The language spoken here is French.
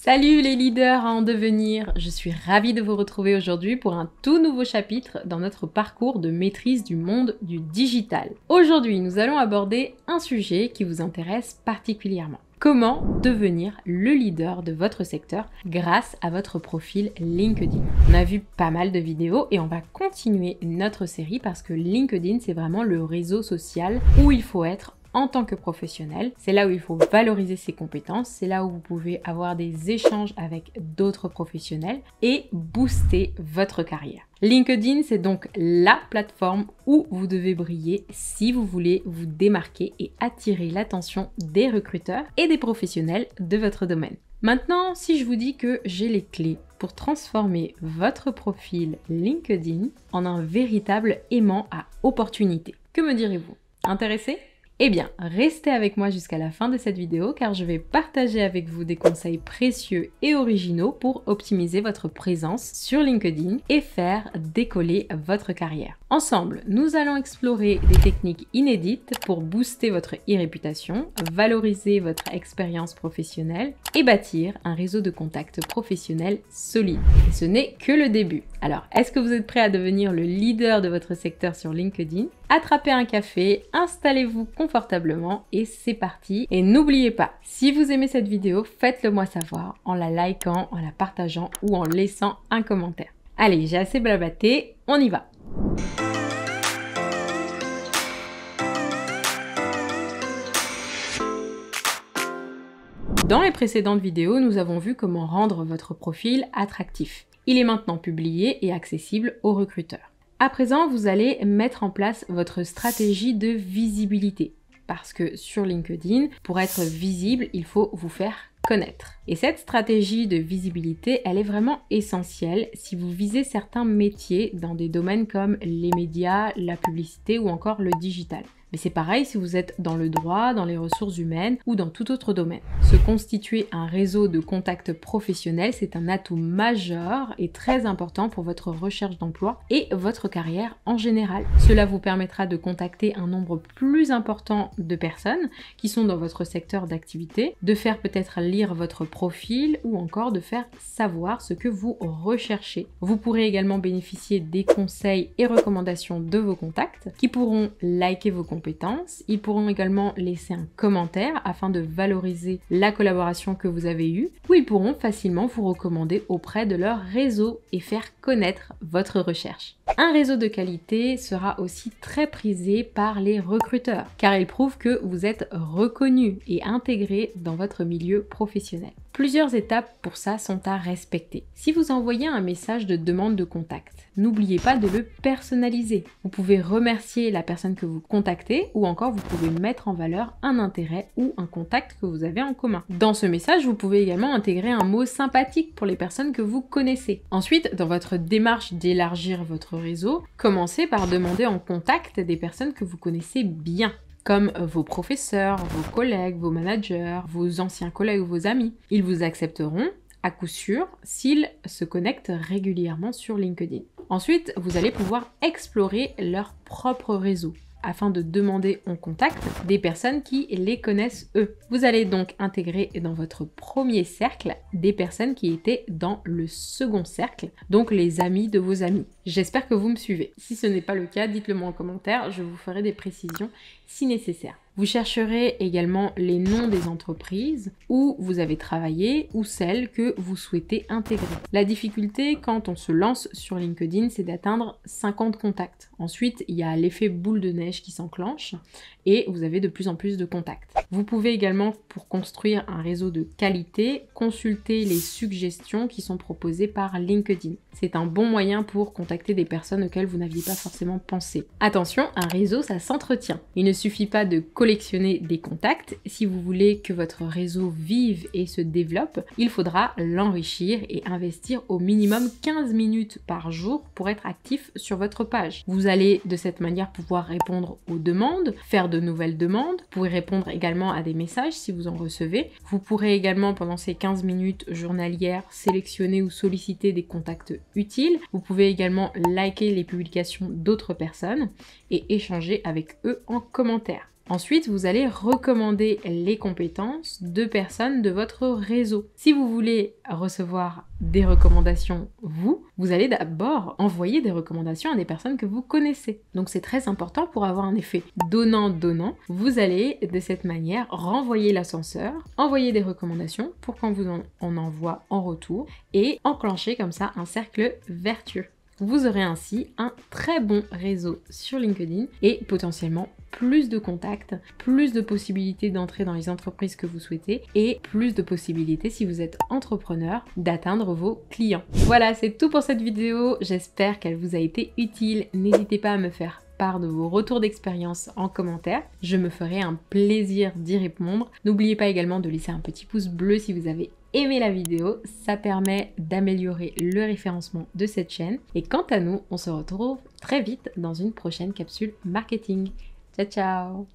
Salut les leaders à en devenir, je suis ravie de vous retrouver aujourd'hui pour un tout nouveau chapitre dans notre parcours de maîtrise du monde du digital. Aujourd'hui, nous allons aborder un sujet qui vous intéresse particulièrement. Comment devenir le leader de votre secteur grâce à votre profil LinkedIn. On a vu pas mal de vidéos et on va continuer notre série parce que LinkedIn, c'est vraiment le réseau social où il faut être en tant que professionnel. C'est là où il faut valoriser ses compétences, c'est là où vous pouvez avoir des échanges avec d'autres professionnels et booster votre carrière. LinkedIn, c'est donc la plateforme où vous devez briller si vous voulez vous démarquer et attirer l'attention des recruteurs et des professionnels de votre domaine. Maintenant, si je vous dis que j'ai les clés pour transformer votre profil LinkedIn en un véritable aimant à opportunités, que me direz-vous? Intéressé? Eh bien, restez avec moi jusqu'à la fin de cette vidéo car je vais partager avec vous des conseils précieux et originaux pour optimiser votre présence sur LinkedIn et faire décoller votre carrière. Ensemble, nous allons explorer des techniques inédites pour booster votre e-réputation, valoriser votre expérience professionnelle et bâtir un réseau de contacts professionnels solide. Et ce n'est que le début. Alors, est-ce que vous êtes prêt à devenir le leader de votre secteur sur LinkedIn? Attrapez un café, installez-vous confortablement et c'est parti. Et n'oubliez pas, si vous aimez cette vidéo, faites-le moi savoir en la likant, en la partageant ou en laissant un commentaire. Allez, j'ai assez blablaté, on y va! Dans les précédentes vidéos, nous avons vu comment rendre votre profil attractif. Il est maintenant publié et accessible aux recruteurs. À présent, vous allez mettre en place votre stratégie de visibilité. Parce que sur LinkedIn, pour être visible, il faut vous faire connaître. Et cette stratégie de visibilité, elle est vraiment essentielle si vous visez certains métiers dans des domaines comme les médias, la publicité ou encore le digital. Mais c'est pareil si vous êtes dans le droit, dans les ressources humaines ou dans tout autre domaine. Se constituer un réseau de contacts professionnels, c'est un atout majeur et très important pour votre recherche d'emploi et votre carrière en général. Cela vous permettra de contacter un nombre plus important de personnes qui sont dans votre secteur d'activité, de faire peut-être lire votre profil ou encore de faire savoir ce que vous recherchez. Vous pourrez également bénéficier des conseils et recommandations de vos contacts qui pourront liker vos compétences. Ils pourront également laisser un commentaire afin de valoriser la collaboration que vous avez eue, ou ils pourront facilement vous recommander auprès de leur réseau et faire connaître votre recherche. Un réseau de qualité sera aussi très prisé par les recruteurs, car il prouve que vous êtes reconnu et intégré dans votre milieu professionnel. Plusieurs étapes pour ça sont à respecter. Si vous envoyez un message de demande de contact, n'oubliez pas de le personnaliser. Vous pouvez remercier la personne que vous contactez ou encore vous pouvez mettre en valeur un intérêt ou un contact que vous avez en commun. Dans ce message, vous pouvez également intégrer un mot sympathique pour les personnes que vous connaissez. Ensuite, dans votre démarche d'élargir votre réseau, commencez par demander en contact des personnes que vous connaissez bien, comme vos professeurs, vos collègues, vos managers, vos anciens collègues ou vos amis. Ils vous accepteront à coup sûr s'ils se connectent régulièrement sur LinkedIn. Ensuite, vous allez pouvoir explorer leur propre réseau afin de demander en contact des personnes qui les connaissent eux. Vous allez donc intégrer dans votre premier cercle des personnes qui étaient dans le second cercle, donc les amis de vos amis. J'espère que vous me suivez. Si ce n'est pas le cas, dites-le moi en commentaire, je vous ferai des précisions si nécessaire. Vous chercherez également les noms des entreprises où vous avez travaillé ou celles que vous souhaitez intégrer. La difficulté quand on se lance sur LinkedIn, c'est d'atteindre 50 contacts. Ensuite, il y a l'effet boule de neige qui s'enclenche et vous avez de plus en plus de contacts. Vous pouvez également, pour construire un réseau de qualité, consulter les suggestions qui sont proposées par LinkedIn. C'est un bon moyen pour contacter des personnes auxquelles vous n'aviez pas forcément pensé. Attention, un réseau, ça s'entretient. Il ne suffit pas de collectionner des contacts. Si vous voulez que votre réseau vive et se développe, il faudra l'enrichir et investir au minimum 15 minutes par jour pour être actif sur votre page. Vous allez de cette manière pouvoir répondre aux demandes, faire de nouvelles demandes, vous pourrez répondre également à des messages si vous en recevez. Vous pourrez également pendant ces 15 minutes journalières sélectionner ou solliciter des contacts utiles. Vous pouvez également liker les publications d'autres personnes et échanger avec eux en commentaire. Ensuite, vous allez recommander les compétences de personnes de votre réseau. Si vous voulez recevoir des recommandations, vous allez d'abord envoyer des recommandations à des personnes que vous connaissez. Donc c'est très important pour avoir un effet donnant-donnant. Vous allez de cette manière renvoyer l'ascenseur, envoyer des recommandations pour qu'on vous en envoie en retour et enclencher comme ça un cercle vertueux. Vous aurez ainsi un très bon réseau sur LinkedIn et potentiellement plus de contacts, plus de possibilités d'entrer dans les entreprises que vous souhaitez et plus de possibilités si vous êtes entrepreneur d'atteindre vos clients. Voilà, c'est tout pour cette vidéo. J'espère qu'elle vous a été utile. N'hésitez pas à me faire part de vos retours d'expérience en commentaire. Je me ferai un plaisir d'y répondre. N'oubliez pas également de laisser un petit pouce bleu si vous avez aimé la vidéo, ça permet d'améliorer le référencement de cette chaîne. Et quant à nous, on se retrouve très vite dans une prochaine capsule marketing. Ciao ciao!